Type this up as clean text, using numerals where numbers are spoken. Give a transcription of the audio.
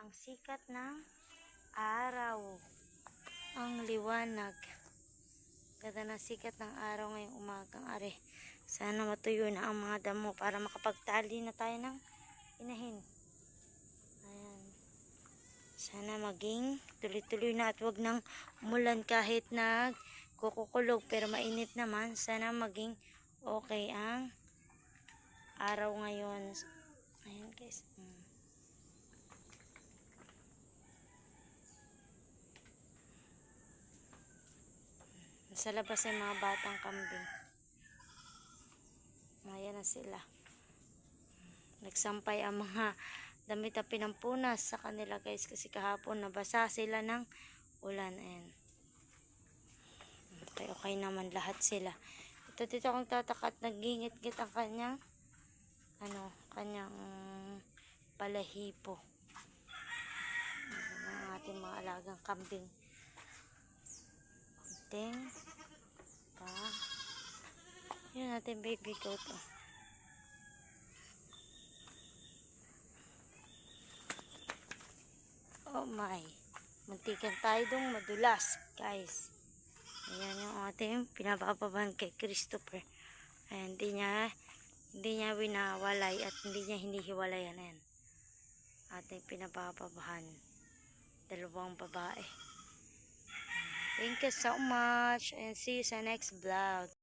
ang sikat ng araw. Ang liwanag. Ganda ng sikat ng araw ngayong umagang are. Sana matuyo na ang mga damo para makapagtali na tayo ng inahin. Ayan. Sana maging tuloy-tuloy na at wag nang umulan kahit nagkukulog pero mainit naman. Sana maging okay ang araw ngayon. Ayan guys. Sa labas ay mga batang kambing. Ayan na sila. Nagsampay ang mga damit na pinampunas sa kanila guys kasi kahapon nabasa sila ng ulan. Ayan. Okay naman lahat sila. Ito dito akong tataka at nagingit-git ang kanyang balahibo. Ang ating mga alagang kambing. Yun natin baby goat. Oh my. Muntikan tayo dong madulas guys. Ayan yung ating pinapapaban kay Christopher. Ayan, hindi niya winawalay at hindi niya hinihiwalayan. Ayan. Ating pinapapabahan. Dalawang babae. Thank you so much and see you sa next vlog.